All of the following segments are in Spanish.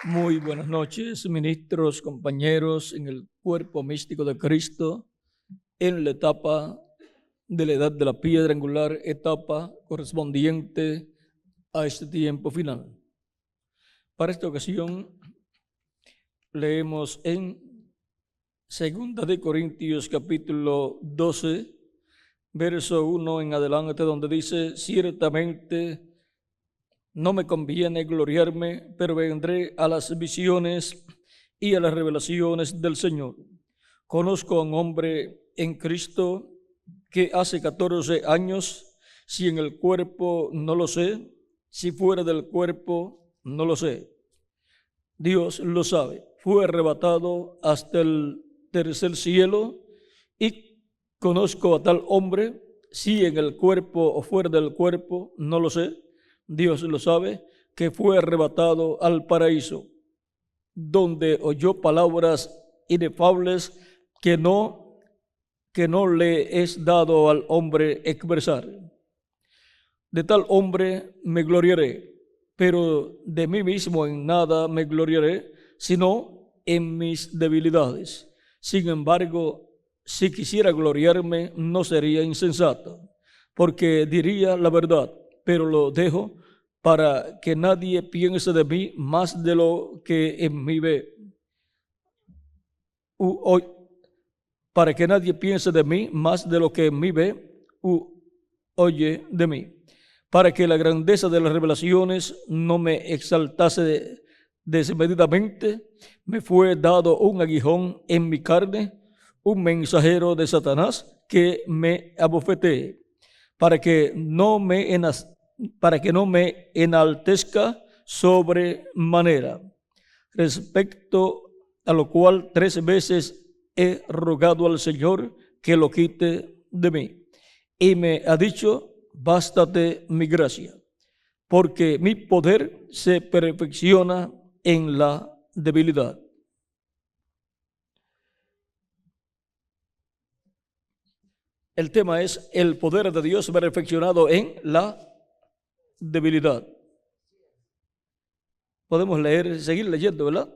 Muy buenas noches, ministros, compañeros, en el cuerpo místico de Cristo, en la etapa de la edad de la piedra angular, etapa correspondiente a este tiempo final. Para esta ocasión, leemos en 2 de Corintios capítulo 12, verso 1 en adelante, donde dice: ciertamente no me conviene gloriarme, pero vendré a las visiones y a las revelaciones del Señor. Conozco a un hombre en Cristo que hace 14 años, si en el cuerpo no lo sé, si fuera del cuerpo no lo sé. Dios lo sabe. Fue arrebatado hasta el tercer cielo, y conozco a tal hombre, si en el cuerpo o fuera del cuerpo no lo sé. Dios lo sabe, que fue arrebatado al paraíso, donde oyó palabras inefables que no le es dado al hombre expresar. De tal hombre me gloriaré, pero de mí mismo en nada me gloriaré, sino en mis debilidades. Sin embargo, si quisiera gloriarme, no sería insensato, porque diría la verdad, pero lo dejo para que nadie piense de mí más de lo que en mí ve. Para que nadie piense de mí más de lo que en mí ve u oye de mí. Para que la grandeza de las revelaciones no me exaltase desmedidamente, me fue dado un aguijón en mi carne, un mensajero de Satanás que me abofetee, para que no me enaltezca sobremanera, respecto a lo cual 3 veces he rogado al Señor que lo quite de mí. Y me ha dicho: bástate mi gracia, porque mi poder se perfecciona en la debilidad. El tema es el poder de Dios perfeccionado en la debilidad. Podemos seguir leyendo, ¿verdad?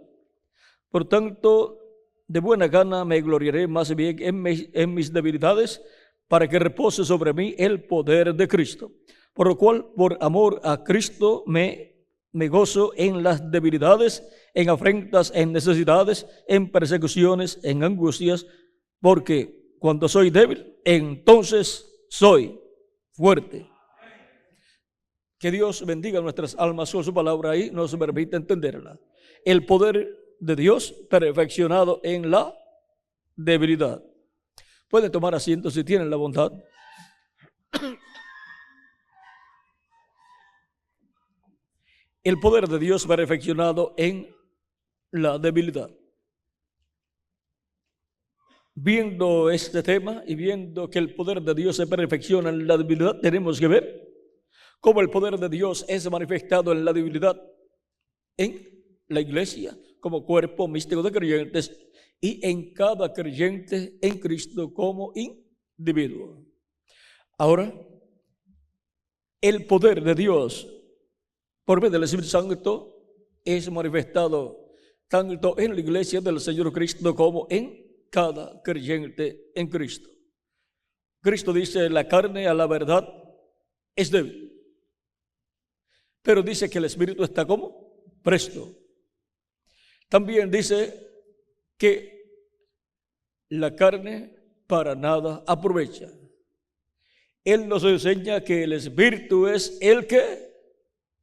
Por tanto, de buena gana me gloriaré más bien en mis debilidades, para que repose sobre mí el poder de Cristo. Por lo cual, por amor a Cristo, me gozo en las debilidades, en afrentas, en necesidades, en persecuciones, en angustias, porque cuando soy débil, entonces soy fuerte. Que Dios bendiga nuestras almas con su palabra y nos permita entenderla. El poder de Dios perfeccionado en la debilidad. Pueden tomar asiento si tienen la bondad. El poder de Dios perfeccionado en la debilidad. Viendo este tema y viendo que el poder de Dios se perfecciona en la debilidad, tenemos que ver cómo el poder de Dios es manifestado en la debilidad en la iglesia como cuerpo místico de creyentes y en cada creyente en Cristo como individuo. Ahora, el poder de Dios por medio del Espíritu Santo es manifestado tanto en la iglesia del Señor Cristo como en cada creyente en Cristo. Cristo dice: la carne a la verdad es débil, pero dice que el Espíritu está como presto. También dice que la carne para nada aprovecha. Él nos enseña que el Espíritu es el que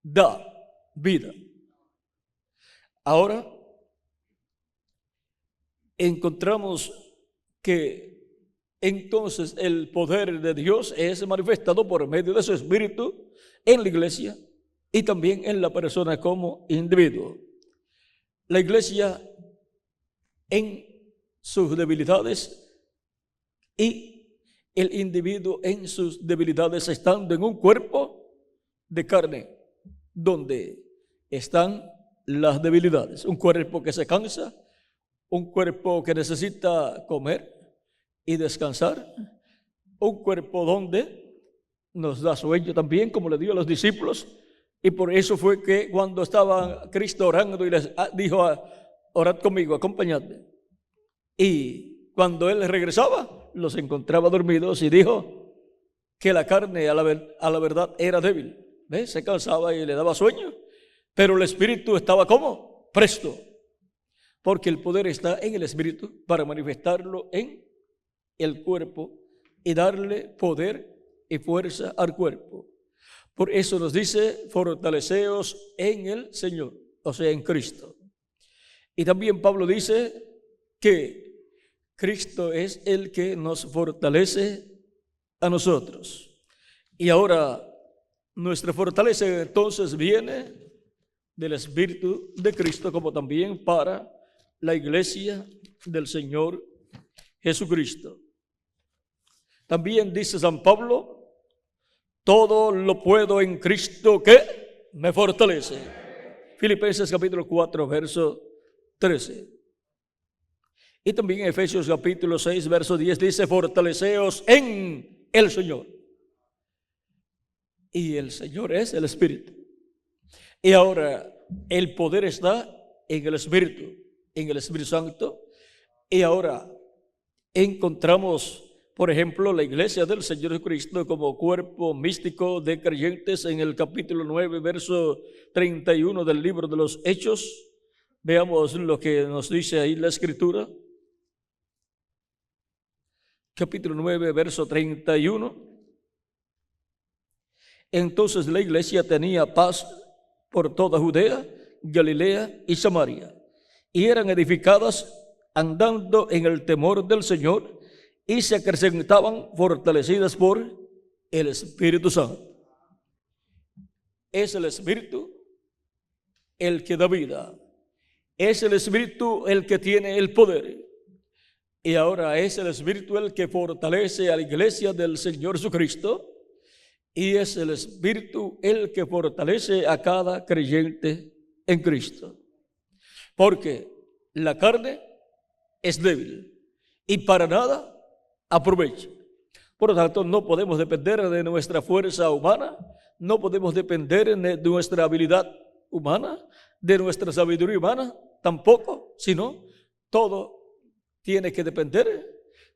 da vida. Ahora encontramos que entonces el poder de Dios es manifestado por medio de su Espíritu en la iglesia y también en la persona como individuo. La iglesia en sus debilidades y el individuo en sus debilidades, estando en un cuerpo de carne donde están las debilidades. Un cuerpo que se cansa, un cuerpo que necesita comer y descansar, un cuerpo donde nos da sueño también, como le dio a los discípulos, Y por eso fue que cuando estaba Cristo orando y les dijo, orad conmigo, acompañadme. Y cuando Él regresaba, los encontraba dormidos y dijo que la carne a la verdad era débil. ¿Ves? Se cansaba y le daba sueño. Pero el espíritu estaba ¿cómo? Presto. Porque el poder está en el espíritu para manifestarlo en el cuerpo y darle poder y fuerza al cuerpo. Por eso nos dice, fortaleceos en el Señor, o sea, en Cristo. Y también Pablo dice que Cristo es el que nos fortalece a nosotros. Y ahora nuestra fortaleza entonces viene del Espíritu de Cristo, como también para la iglesia del Señor Jesucristo. También dice San Pablo, todo lo puedo en Cristo que me fortalece. Filipenses capítulo 4, verso 13. Y también en Efesios capítulo 6, verso 10 dice, fortaleceos en el Señor. Y el Señor es el Espíritu. Y ahora el poder está en el Espíritu Santo. Y ahora encontramos, por ejemplo, la iglesia del Señor Jesucristo como cuerpo místico de creyentes en el capítulo 9, verso 31 del libro de los Hechos. Veamos lo que nos dice ahí la Escritura. Capítulo 9, verso 31. Entonces la iglesia tenía paz por toda Judea, Galilea y Samaria, y eran edificadas andando en el temor del Señor, y se acrecentaban fortalecidas por el Espíritu Santo. Es el Espíritu el que da vida. Es el Espíritu el que tiene el poder. Y ahora es el Espíritu el que fortalece a la iglesia del Señor Jesucristo. Y es el Espíritu el que fortalece a cada creyente en Cristo. Porque la carne es débil y para nada aprovecha. Por lo tanto, no podemos depender de nuestra fuerza humana, no podemos depender de nuestra habilidad humana, de nuestra sabiduría humana, tampoco, sino todo tiene que depender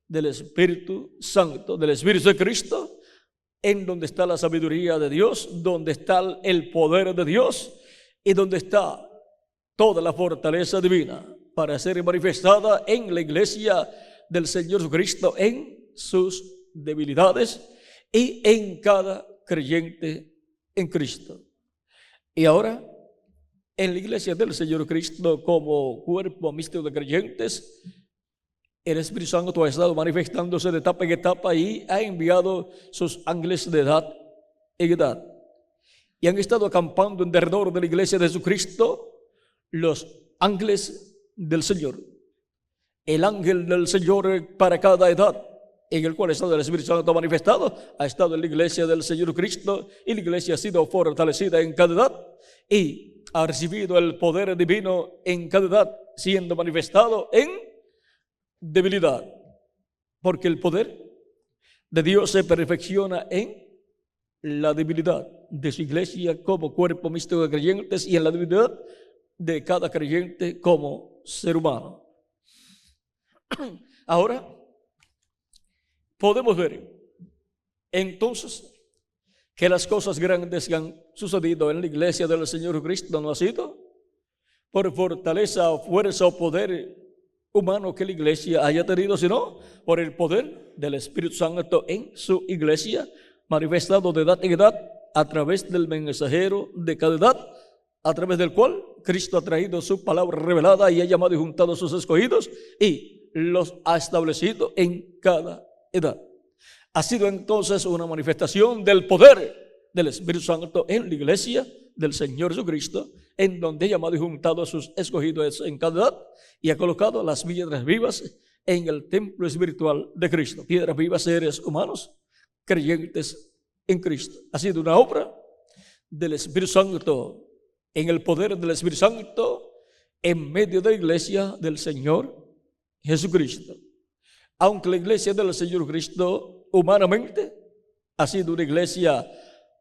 del Espíritu Santo, del Espíritu de Cristo, en donde está la sabiduría de Dios, donde está el poder de Dios y donde está toda la fortaleza divina para ser manifestada en la iglesia del Señor Jesucristo, en sus debilidades y en cada creyente en Cristo. Y ahora, en la iglesia del Señor Cristo, como cuerpo místico de creyentes, el Espíritu Santo ha estado manifestándose de etapa en etapa y ha enviado sus ángeles de edad en edad. Y han estado acampando en derredor de la iglesia de Jesucristo los ángeles del Señor. El ángel del Señor para cada edad en el cual ha estado el Espíritu Santo manifestado, ha estado en la iglesia del Señor Cristo, y la iglesia ha sido fortalecida en cada edad y ha recibido el poder divino en cada edad, siendo manifestado en debilidad, porque el poder de Dios se perfecciona en la debilidad de su iglesia como cuerpo místico de creyentes y en la debilidad de cada creyente como ser humano. Ahora podemos ver entonces que las cosas grandes que han sucedido en la iglesia del Señor Cristo no ha sido por fortaleza o fuerza o poder humano que la iglesia haya tenido, sino por el poder del Espíritu Santo en su iglesia, manifestado de edad en edad a través del mensajero de cada edad, a través del cual Cristo ha traído su palabra revelada y ha llamado y juntado a sus escogidos y los ha establecido en cada edad. Ha sido entonces una manifestación del poder del Espíritu Santo en la iglesia del Señor Jesucristo, en donde ha llamado y juntado a sus escogidos en cada edad y ha colocado las piedras vivas en el templo espiritual de Cristo. Piedras vivas, seres humanos, creyentes en Cristo. Ha sido una obra del Espíritu Santo, en el poder del Espíritu Santo, en medio de la iglesia del Señor Jesucristo. Aunque la iglesia del Señor Cristo humanamente ha sido una iglesia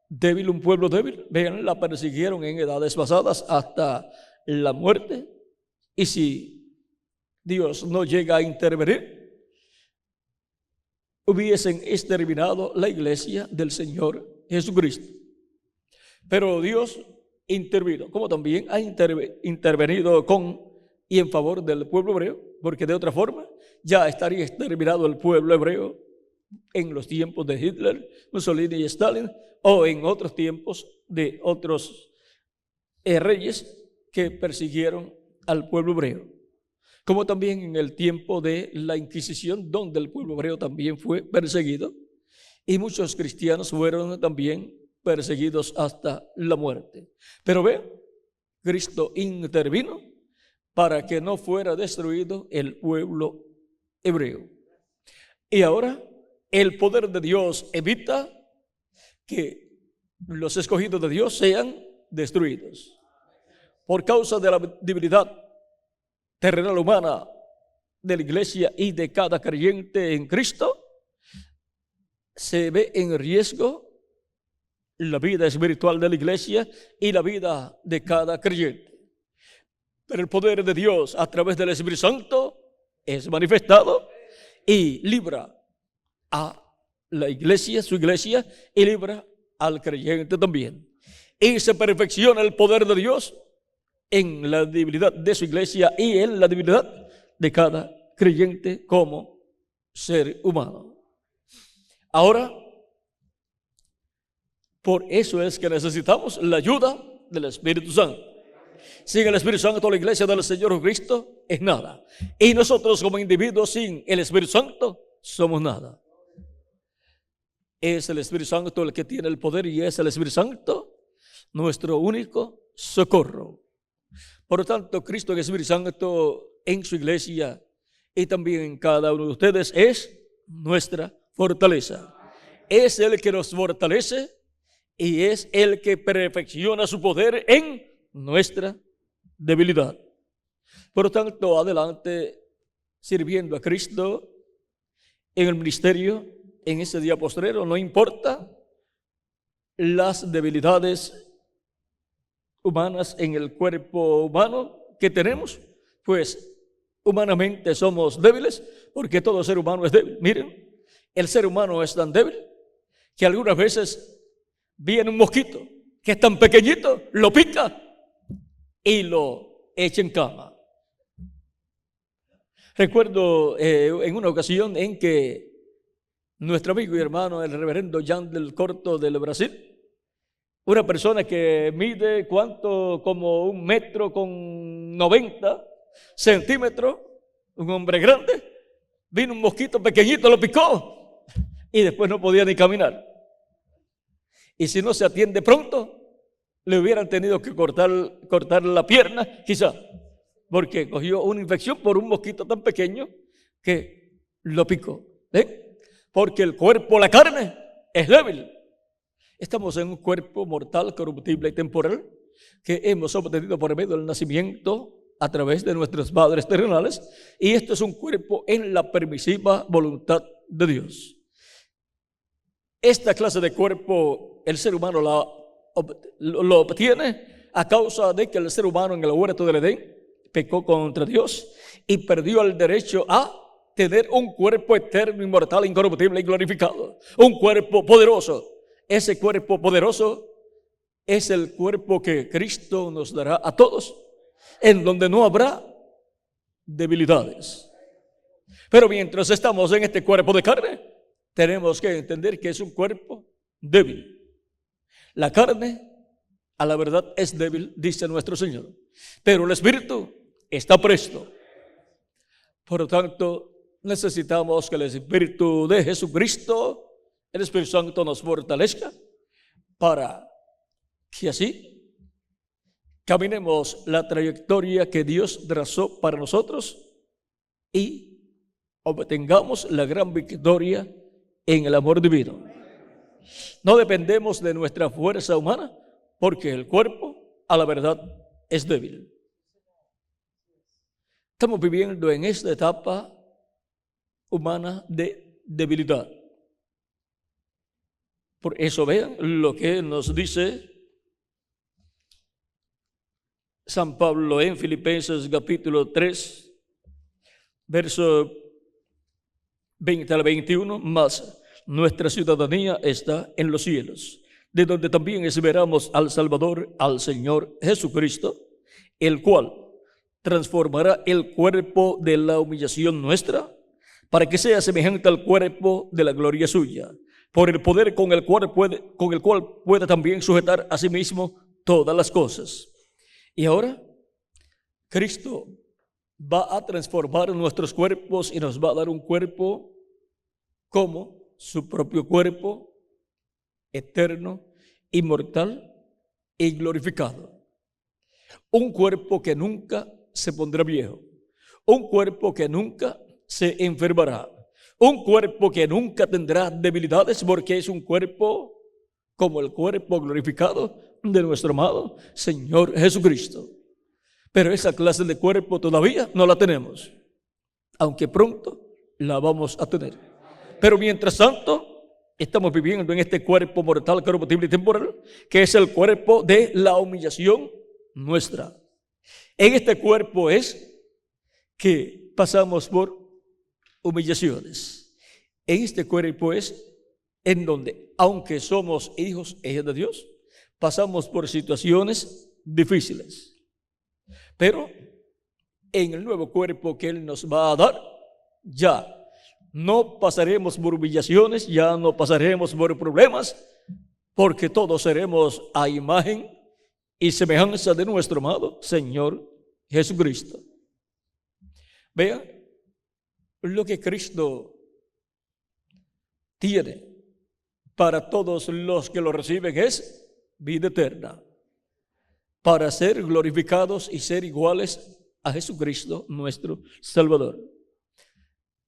débil, un pueblo débil. Vean, la persiguieron en edades pasadas hasta la muerte. Y si Dios no llega a intervenir, hubiesen exterminado la iglesia del Señor Jesucristo. Pero Dios intervino, como también ha intervenido con y en favor del pueblo hebreo, porque de otra forma ya estaría exterminado el pueblo hebreo en los tiempos de Hitler, Mussolini y Stalin, o en otros tiempos de otros reyes que persiguieron al pueblo hebreo, como también en el tiempo de la Inquisición, donde el pueblo hebreo también fue perseguido, y muchos cristianos fueron también perseguidos hasta la muerte. Pero ve, Cristo intervino para que no fuera destruido el pueblo hebreo. Y ahora el poder de Dios evita que los escogidos de Dios sean destruidos. Por causa de la debilidad terrenal humana de la iglesia y de cada creyente en Cristo, se ve en riesgo la vida espiritual de la iglesia y la vida de cada creyente. Pero el poder de Dios a través del Espíritu Santo es manifestado y libra a la iglesia, su iglesia, y libra al creyente también. Y se perfecciona el poder de Dios en la debilidad de su iglesia y en la debilidad de cada creyente como ser humano. Ahora, por eso es que necesitamos la ayuda del Espíritu Santo. Sin el Espíritu Santo, la iglesia del Señor Jesucristo es nada. Y nosotros como individuos sin el Espíritu Santo somos nada. Es el Espíritu Santo el que tiene el poder y es el Espíritu Santo nuestro único socorro. Por lo tanto, Cristo, el Espíritu Santo en su iglesia y también en cada uno de ustedes es nuestra fortaleza. Es el que nos fortalece y es el que perfecciona su poder en nuestra debilidad. Por lo tanto, adelante sirviendo a Cristo en el ministerio en ese día postrero, no importa las debilidades humanas en el cuerpo humano que tenemos, pues humanamente somos débiles, porque todo ser humano es débil. Miren, el ser humano es tan débil que algunas veces viene un mosquito que es tan pequeñito, lo pica y lo echa en cama. Recuerdo en una ocasión en que nuestro amigo y hermano, el reverendo Jan del Corto del Brasil, una persona que mide ¿cuánto? Como 1,90 m, un hombre grande, vino un mosquito pequeñito, lo picó y después no podía ni caminar. Y si no se atiende pronto, le hubieran tenido que cortar la pierna, quizá, porque cogió una infección por un mosquito tan pequeño que lo picó. Porque el cuerpo, la carne, es débil. Estamos en un cuerpo mortal, corruptible y temporal que hemos obtenido por medio del nacimiento a través de nuestros padres terrenales, y esto es un cuerpo en la permisiva voluntad de Dios. Esta clase de cuerpo el ser humano lo obtiene a causa de que el ser humano en el huerto del Edén pecó contra Dios y perdió el derecho a tener un cuerpo eterno, inmortal, incorruptible y glorificado. Un cuerpo poderoso. Ese cuerpo poderoso es el cuerpo que Cristo nos dará a todos, en donde no habrá debilidades. Pero mientras estamos en este cuerpo de carne, tenemos que entender que es un cuerpo débil. La carne, a la verdad, es débil, dice nuestro Señor, pero el Espíritu está presto. Por lo tanto, necesitamos que el Espíritu de Jesucristo, el Espíritu Santo, nos fortalezca para que así caminemos la trayectoria que Dios trazó para nosotros y obtengamos la gran victoria en el amor divino. No dependemos de nuestra fuerza humana, porque el cuerpo, a la verdad, es débil. Estamos viviendo en esta etapa humana de debilidad. Por eso vean lo que nos dice San Pablo en Filipenses capítulo 3, verso 20 al 21, mas nuestra ciudadanía está en los cielos, de donde también esperamos al Salvador, al Señor Jesucristo, el cual transformará el cuerpo de la humillación nuestra, para que sea semejante al cuerpo de la gloria suya, por el poder con el cual puede también sujetar a sí mismo todas las cosas. Y ahora, Cristo va a transformar nuestros cuerpos y nos va a dar un cuerpo como su propio cuerpo, eterno, inmortal y glorificado. Un cuerpo que nunca se pondrá viejo, un cuerpo que nunca se enfermará, un cuerpo que nunca tendrá debilidades, porque es un cuerpo como el cuerpo glorificado de nuestro amado Señor Jesucristo. Pero esa clase de cuerpo todavía no la tenemos, aunque pronto la vamos a tener. Pero mientras tanto, estamos viviendo en este cuerpo mortal, corruptible y temporal, que es el cuerpo de la humillación nuestra. En este cuerpo es que pasamos por humillaciones. En este cuerpo es en donde, aunque somos hijos e hijas de Dios, pasamos por situaciones difíciles. Pero en el nuevo cuerpo que Él nos va a dar, ya no pasaremos por humillaciones, ya no pasaremos por problemas, porque todos seremos a imagen y semejanza de nuestro amado Señor Jesucristo. Vean lo que Cristo tiene para todos los que lo reciben es vida eterna, para ser glorificados y ser iguales a Jesucristo nuestro Salvador.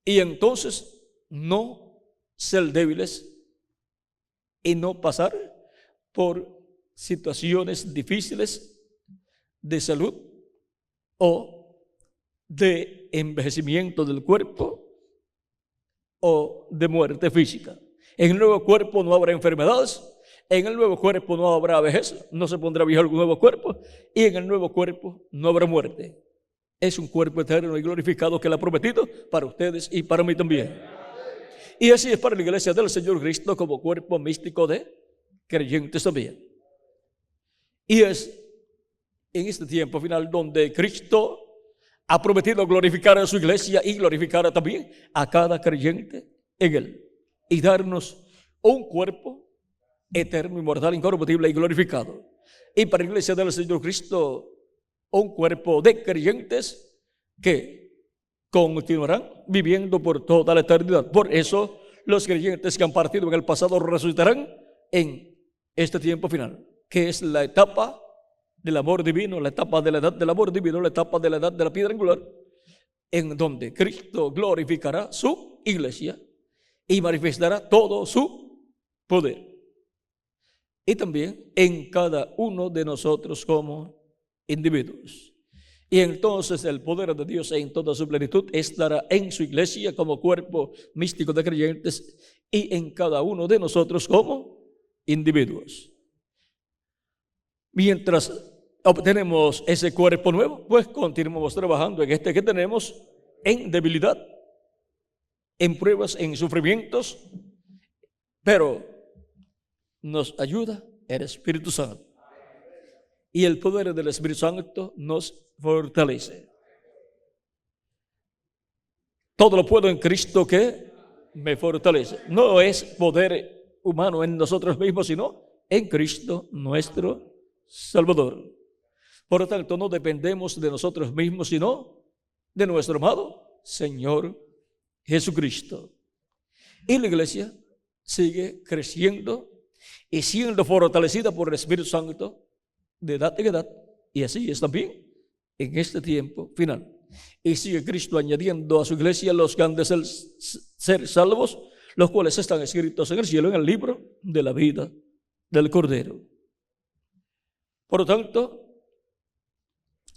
Y entonces no ser débiles y no pasar por situaciones difíciles de salud o de envejecimiento del cuerpo o de muerte física. En el nuevo cuerpo no habrá enfermedades, en el nuevo cuerpo no habrá vejez, no se pondrá viejo el nuevo cuerpo, y en el nuevo cuerpo no habrá muerte. Es un cuerpo eterno y glorificado que Él ha prometido para ustedes y para mí también. Y así es para la iglesia del Señor Cristo como cuerpo místico de creyentes también. Y es en este tiempo final donde Cristo ha prometido glorificar a su iglesia y glorificar también a cada creyente en Él, y darnos un cuerpo eterno, inmortal, incorruptible y glorificado. Y para la iglesia del Señor Cristo, un cuerpo de creyentes que continuarán viviendo por toda la eternidad. Por eso los creyentes que han partido en el pasado resucitarán en este tiempo final, que es la etapa del amor divino, la etapa de la edad del amor divino, la etapa de la edad de la piedra angular, en donde Cristo glorificará su iglesia y manifestará todo su poder. Y también en cada uno de nosotros como individuos. Y entonces el poder de Dios en toda su plenitud estará en su iglesia como cuerpo místico de creyentes y en cada uno de nosotros como individuos. Mientras obtenemos ese cuerpo nuevo, pues continuamos trabajando en este que tenemos en debilidad, en pruebas, en sufrimientos, pero nos ayuda el Espíritu Santo. Y el poder del Espíritu Santo nos fortalece. Todo lo puedo en Cristo que me fortalece. No es poder humano en nosotros mismos, sino en Cristo nuestro Salvador. Por lo tanto, no dependemos de nosotros mismos, sino de nuestro amado Señor Jesucristo. Y la iglesia sigue creciendo y siendo fortalecida por el Espíritu Santo de edad en edad, y así es también en este tiempo final. Y sigue Cristo añadiendo a su iglesia los que han de ser salvos, los cuales están escritos en el cielo, en el libro de la vida del Cordero. Por lo tanto,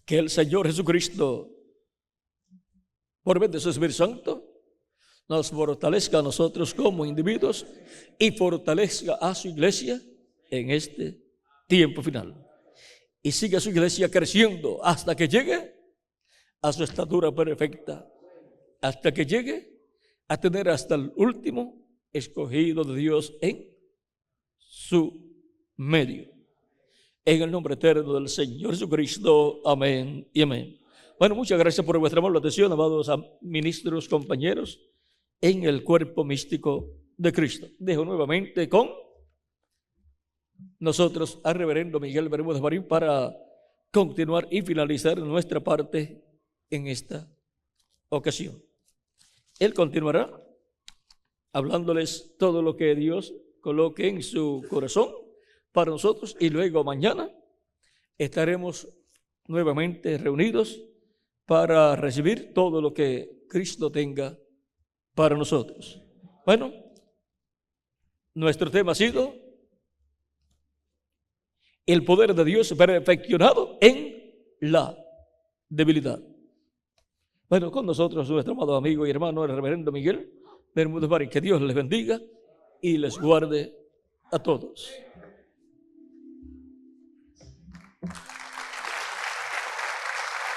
que el Señor Jesucristo, por medio de su Espíritu Santo, nos fortalezca a nosotros como individuos y fortalezca a su iglesia en este tiempo final. Y siga su iglesia creciendo hasta que llegue a su estatura perfecta, hasta que llegue a tener hasta el último escogido de Dios en su medio. En el nombre eterno del Señor Jesucristo. Amén y amén. Bueno, muchas gracias por vuestra amable atención, amados ministros, compañeros, en el cuerpo místico de Cristo. Dejo nuevamente con nosotros al reverendo Miguel Bermúdez Marín para continuar y finalizar nuestra parte en esta ocasión. Él continuará hablándoles todo lo que Dios coloque en su corazón para nosotros, y luego mañana estaremos nuevamente reunidos para recibir todo lo que Cristo tenga para nosotros. Bueno, nuestro tema ha sido el poder de Dios perfeccionado en la debilidad. Bueno, con nosotros nuestro amado amigo y hermano, el reverendo Miguel Bermúdez Marín. Que Dios les bendiga y les guarde a todos.